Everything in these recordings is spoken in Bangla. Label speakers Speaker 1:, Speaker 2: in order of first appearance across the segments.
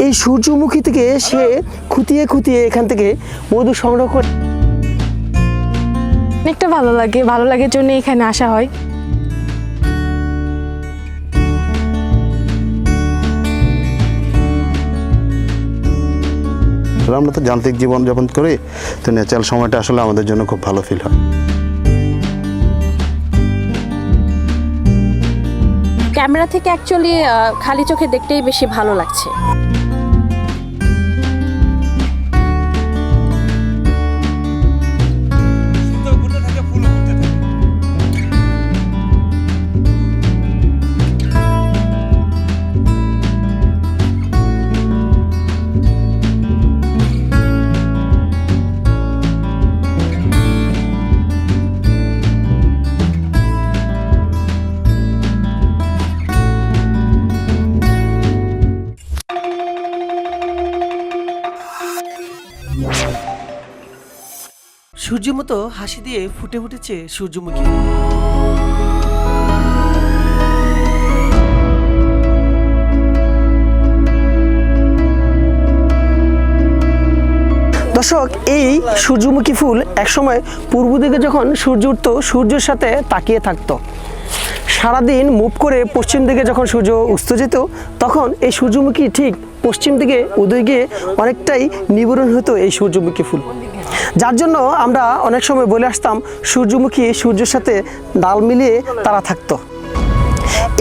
Speaker 1: এই সূর্যমুখী থেকে সে খুঁটিয়ে খুঁটিয়ে এখান থেকে মধু সংগ্রহ করে।
Speaker 2: অনেকটা ভালো লাগে জন্য এখানে আসা হয়।
Speaker 3: আমরা তো যান্ত্রিক জীবনযাপন করি, তো ন্যাচারাল সময়টা আসলে আমাদের জন্য খুব ভালো ফিল হয়।
Speaker 4: ক্যামেরা থেকে অ্যাকচুয়ালি খালি চোখে দেখতেই বেশি ভালো লাগছে।
Speaker 1: সূর্যের মতো হাসি দিয়ে ফুটে উঠেছে সূর্যমুখী। দর্শক, এই সূর্যমুখী ফুল একসময় পূর্ব দিকে যখন সূর্য উঠত সূর্যের সাথে তাকিয়ে থাকতো। সারাদিন মুভ করে পশ্চিম দিকে যখন সূর্য অস্ত যেত তখন এই সূর্যমুখী ঠিক পশ্চিম দিকে উদয় গিয়ে অনেকটাই নিবারণ হতো এই সূর্যমুখী ফুল। যার জন্য আমরা অনেক সময় বলে আসতাম সূর্যমুখী সূর্যের সাথে ডাল মিলিয়ে তারা থাকতো।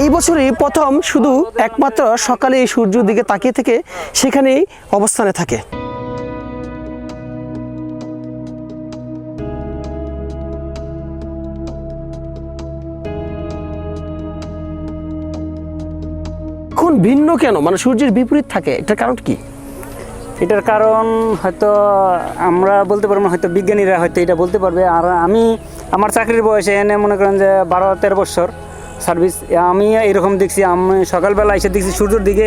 Speaker 1: এই বছরই প্রথম শুধু একমাত্র সকালে এই সূর্যের দিকে তাকিয়ে থেকে সেখানেই অবস্থানে থাকে। এখন ভিন্ন কেন, মানে সূর্যের বিপরীত থাকে, এটার কারণ কি?
Speaker 5: এটার কারণ হয়তো আমরা বলতে পারবো না, হয়তো বিজ্ঞানীরা হয়তো এটা বলতে পারবে। আর আমি আমার চাকরির বয়সে এনে মনে করেন যে 12-13 বছর সার্ভিস, আমি এরকম দেখছি। আমি সকালবেলা এসে দেখছি সূর্যের দিকে,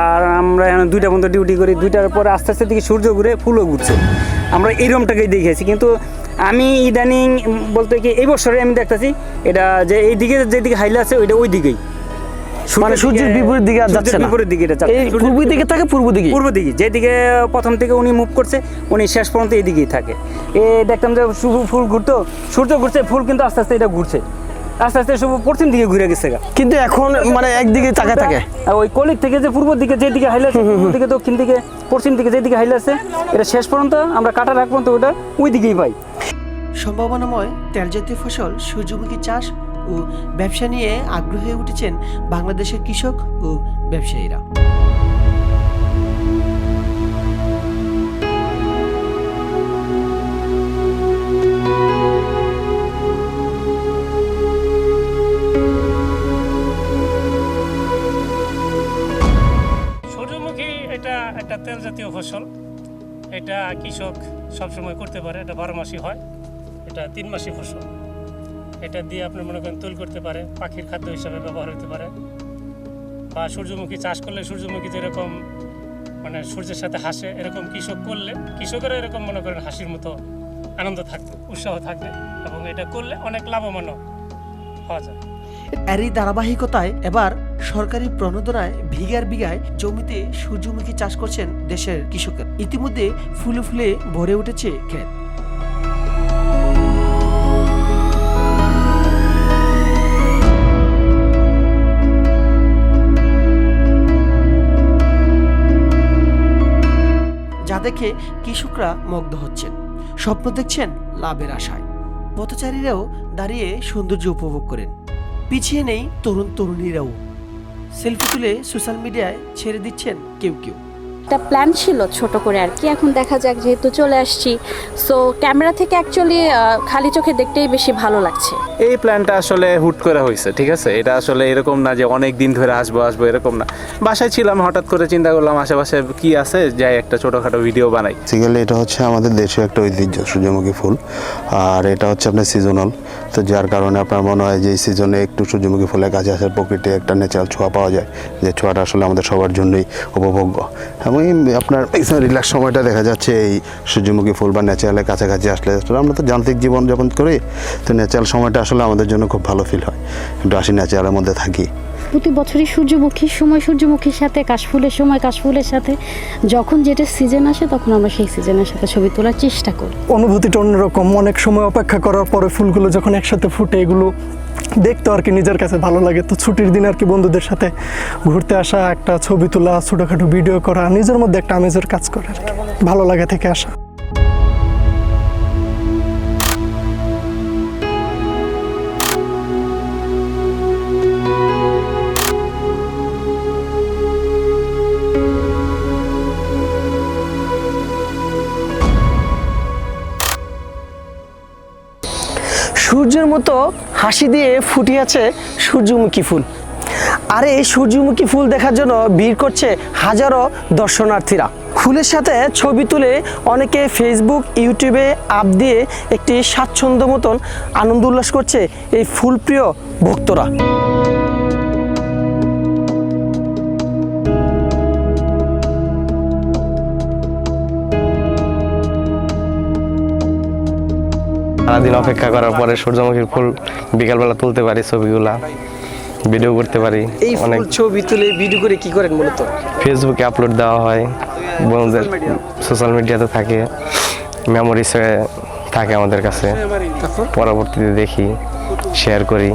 Speaker 5: আর আমরা এখন 2টা পর্যন্ত ডিউটি করি, 2টার পরে আস্তে আস্তে দিকে সূর্য ঘুরে ফুলও ঘুরছে। আমরা এইরকমটাকেই দেখেছি। কিন্তু আমি ইদানিং বলতে কি এই বছরে আমি দেখতেছি এটা যে এই দিকে যেদিকে হাইলে আছে ওইটা ওই দিকেই,
Speaker 1: মানে সূর্যের বিপরীত দিকে যাচ্ছে না,
Speaker 5: বিপরীত দিকে এটা
Speaker 1: এই পূর্ব দিকে থাকে, পূর্ব দিকে
Speaker 5: যেদিকে প্রথম থেকে উনি মুভ করছে উনি শেষ পর্যন্ত এই দিকেই থাকে। দেখতাম যে ফুল ঘুরতো, সূর্য ঘুরছে, ফুল কিন্তু আস্তে আস্তে এটা ঘুরছে, আস্তে আস্তে সব পশ্চিম দিকে ঘুরে গেছে।
Speaker 1: কিন্তু এখন মানে একদিকে তাকায় থাকে।
Speaker 5: ওই কলিক থেকে যে পূর্ব দিকে যেদিকে হাইলে আছে, পূর্ব দিকে দক্ষিণ দিকে পশ্চিম দিকে যেদিকে হাইলে আছে, এটা শেষ পর্যন্ত আমরা কাটার আগ পর্যন্ত ওটা ওই দিকেই পাই।
Speaker 1: সম্ভাবনাময় তেলজাতীয় ফসল সূর্যমুখী চাষ ও ব্যবসা নিয়ে আগ্রহী হয়ে উঠেছেন বাংলাদেশের কৃষক ও ব্যবসায়ীরা।
Speaker 6: সূর্যমুখী এটা একটা তেল জাতীয় ফসল, এটা কৃষক সবসময় করতে পারে, এটা 12 মাসই হয়, এটা 3 মাসি ফসল। এটা দিয়ে আপনি মনে করেন তৈল করতে পারে, পাখির খাদ্য হিসাবে ব্যবহার হতে পারে, বা সূর্যমুখী চাষ করলে সূর্যমুখী যেরকম মানে সূর্যের সাথে হাসে, এরকম কৃষক করলে কৃষকেরও এরকম মনে করেন হাসির মতো আনন্দ থাকবে, উৎসাহ থাকবে, এবং এটা করলে অনেক লাভবানও হওয়া যায়।
Speaker 1: এরই ধারাবাহিকতায় এবার সরকারি প্রণোদনায় বিঘার বিঘায় জমিতে সূর্যমুখী চাষ করছেন দেশের কৃষকের। ইতিমধ্যে ফুলে ফুলে ভরে উঠেছে ক্ষেত। যা দেখে কৃষকরা মুগ্ধ হচ্ছেন, স্বপ্ন দেখছেন লাভের আশায়। পথচারীরাও দাঁড়িয়ে সৌন্দর্য উপভোগ করেন, পিছিয়ে নেই তরুণ তরুণীরাও। সেলফি তুলে সোশ্যাল মিডিয়ায় ছেড়ে দিচ্ছেন কেউ কেউ।
Speaker 4: একটা প্ল্যান ছিল ছোট করে আর কি, এখন দেখা যাক যেহেতু চলে আসছি, সো ক্যামেরা থেকে অ্যাকচুয়ালি খালি চোখে দেখতেই বেশি ভালো লাগছে।
Speaker 7: এই প্ল্যানটা আসলে হুট করে হয়েছে, ঠিক আছে? এটা আসলে এরকম না যে অনেক দিন ধরে আসবো এরকম না। বাসায় ছিলাম, হঠাৎ করে চিন্তা করলাম আশেপাশে কি আছে, যাই একটা ছোটোখাটো ভিডিও বানাই।
Speaker 3: বেসিক্যালি এটা হচ্ছে আমাদের দেশের একটা ঐতিহ্য সূর্যমুখী ফুল, আর এটা হচ্ছে আপনার সিজনাল। তো যার কারণে আপনার মনে হয় যে এই সিজনে একটু সূর্যমুখী ফুলের কাছে আসার প্রকৃতি একটা ন্যাচারাল ছোঁয়া পাওয়া যায়, যে ছোঁয়াটা আসলে আমাদের সবার জন্যই উপভোগ্য। এবং আপনার রিল্যাক্স সময়টা দেখা যাচ্ছে এই সূর্যমুখী ফুল বা ন্যাচারালের কাছাকাছি আসলে। আমরা তো যান্ত্রিক জীবনযাপন করি, তো ন্যাচারাল সময়টা আসলে আমাদের জন্য খুব ভালো ফিল হয়, একটু আসি ন্যাচারালের মধ্যে থাকি।
Speaker 8: প্রতি বছরই সূর্যমুখীর সময় সূর্যমুখীর সাথে, কাশফুলের সময় কাশফুলের সাথে, যখন যেটা সিজন আসে তখন আমরা সেই সিজনের সাথে ছবি তোলার চেষ্টা করি।
Speaker 9: অনুভূতিটা অন্যরকম, অনেক সময় অপেক্ষা করার পরে ফুলগুলো যখন একসাথে ফুটে এগুলো দেখতে আর কি নিজের কাছে ভালো লাগে। তো ছুটির দিন আর কি বন্ধুদের সাথে ঘুরতে আসা, একটা ছবি তোলা, ছোটোখাটো ভিডিও করা, নিজের মধ্যে একটা আমেজের কাজ করে আর কি, ভালো লাগা থেকে আসা।
Speaker 1: সূর্যের মতো হাসি দিয়ে ফুটে আছে সূর্যমুখী ফুল। আর এই সূর্যমুখী ফুল দেখার জন্য ভিড় করছে হাজারো দর্শনার্থীরা। ফুলের সাথে ছবি তুলে অনেকে ফেসবুক, ইউটিউবে আপ দিয়ে একটি স্বাচ্ছন্দ্য মতন আনন্দ উল্লাস করছে এই ফুলপ্রিয় ভক্তরা।
Speaker 10: সারাদিন অপেক্ষা করার পরে সূর্যমুখীর ফুল বিকালবেলা তুলতে পারি, ছবিগুলা ভিডিও করতে পারি।
Speaker 1: এই ফুল ছবি তুলে ভিডিও করে কি করেন মূলত?
Speaker 10: ফেসবুকে আপলোড দেওয়া হয়, বন্ধুদের সোশ্যাল মিডিয়াতে থাকে, মেমোরিজ হয়ে থাকে আমাদের কাছে, পরবর্তীতে দেখি, শেয়ার করি,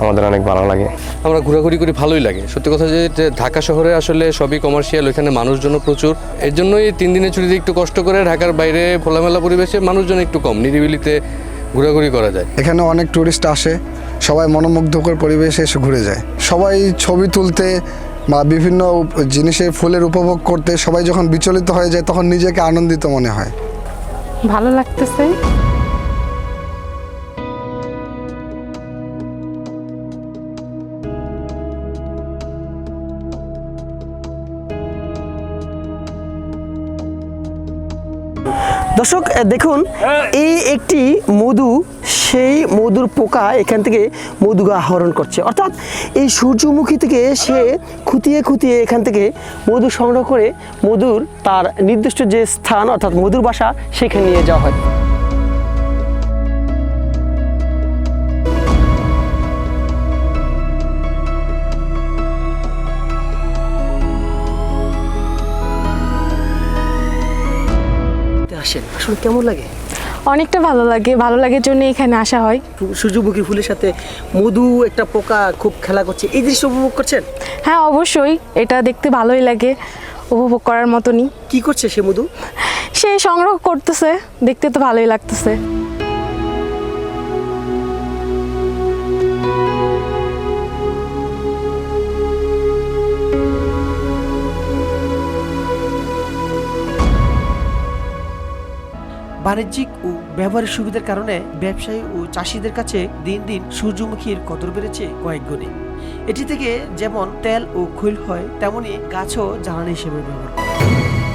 Speaker 10: আমাদের অনেক ভালো লাগে।
Speaker 11: আমরা ঘোরাঘুরি করি, ভালোই লাগে। সত্যি কথা যে ঢাকা শহরে আসলে সবই কমার্শিয়াল, ওইখানে মানুষজন প্রচুর, এর জন্যই 3 দিনের ছুটিতে একটু কষ্ট করে ঢাকার বাইরে খোলামেলা পরিবেশে মানুষজন একটু কম, নিরিবিলিতে ঘোরাঘুরি করা যায়।
Speaker 12: এখানে অনেক টুরিস্ট আসে, সবাই মনোমুগ্ধকর পরিবেশে এসে ঘুরে যায়। সবাই ছবি তুলতে বা বিভিন্ন জিনিসের ফুলের উপভোগ করতে সবাই যখন বিচলিত হয়ে যায় তখন নিজেকে আনন্দিত মনে হয়,
Speaker 2: ভালো লাগতেছে।
Speaker 1: দর্শক দেখুন, এই একটি মধু, সেই মধুর পোকা এখান থেকে মধু আহরণ করছে। অর্থাৎ এই সূর্যমুখী থেকে সে খুঁটিয়ে খুঁটিয়ে এখান থেকে মধু সংগ্রহ করে মধুর তার নির্দিষ্ট যে স্থান অর্থাৎ মধুর বাসা সেখানে নিয়ে যাওয়া হয়। আসলে কেমন লাগে?
Speaker 2: অনেকটা ভালো লাগে, ভালো লাগার জন্য এখানে আসা হয়।
Speaker 1: সূর্যমুখী ফুলের সাথে মধু একটা পোকা খুব খেলা করছে, এই দৃশ্য উপভোগ করছেন?
Speaker 2: হ্যাঁ অবশ্যই, এটা দেখতে ভালোই লাগে, উপভোগ করার মতনই।
Speaker 1: কি করছে সে মধু?
Speaker 2: সে সংগ্রহ করতেছে, দেখতে তো ভালোই লাগতেছে।
Speaker 1: বাণিজ্যিক ও ব্যবহারিক সুবিধার কারণে ব্যবসায়ী ও চাষিদের কাছে দিন দিন সূর্যমুখীর কদর বেড়েছে কয়েক গুণে। এটি থেকে যেমন তেল ও খৈল হয়, তেমনি গাছও জ্বালানি হিসেবে ব্যবহার করে।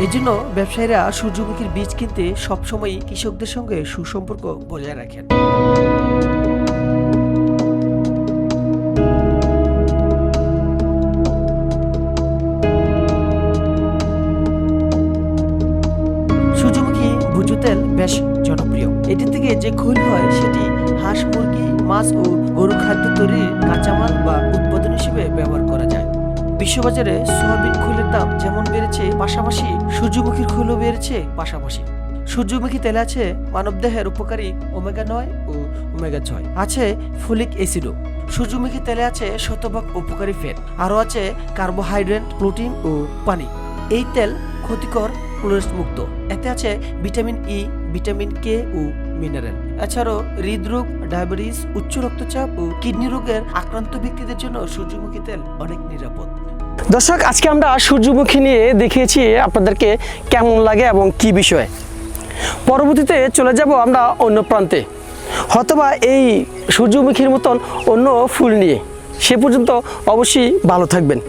Speaker 1: এই জন্য ব্যবসায়ীরা সূর্যমুখীর বীজ কিনতে সবসময়ই কৃষকদের সঙ্গে সুসম্পর্ক বজায় রাখেন। সূর্যমুখী ভোজ্য তেল বেশ জনপ্রিয়। এটি থেকে যে খৈল হয় সেটি হাঁস, মুরগি, মাছ ও গরু খাদ্য তৈরির কাঁচামাল বা উৎপাদন হিসেবে ব্যবহার করা যায়। বিশ্ববাজারে সয়াবিন খৈলের দাম যেমন বেড়েছে, পাশাপাশি সূর্যমুখীর খৈলও বেড়েছে পাশাপাশি। সূর্যমুখী তেলে আছে মানবদেহের উপকারী ওমেগা-9 ও ওমেগা-6, আছে ফলিক অ্যাসিডও। সূর্যমুখী তেলে আছে শতভাগ উপকারী ফ্যাট, আরও আছে কার্বোহাইড্রেট, প্রোটিন ও পানি। এই তেল ক্ষতিকর ক্লোরেস্ট মুক্ত, এতে আছে ভিটামিন ই, ভিটামিন কে ও মিনারেল। এছাড়াও হৃদরোগ, ডায়াবেটিস, উচ্চ রক্তচাপ ও কিডনি রোগের আক্রান্ত ব্যক্তিদের জন্য সূর্যমুখী তেল অনেক নিরাপদ। দর্শক, আজকে আমরা সূর্যমুখী নিয়ে দেখিয়েছি আপনাদেরকে কেমন লাগে এবং কি বিষয়ে। পরবর্তীতে চলে যাব আমরা অন্য প্রান্তে, হয়তোবা এই সূর্যমুখীর মতন অন্য ফুল নিয়ে। সে পর্যন্ত অবশ্যই ভালো থাকবেন।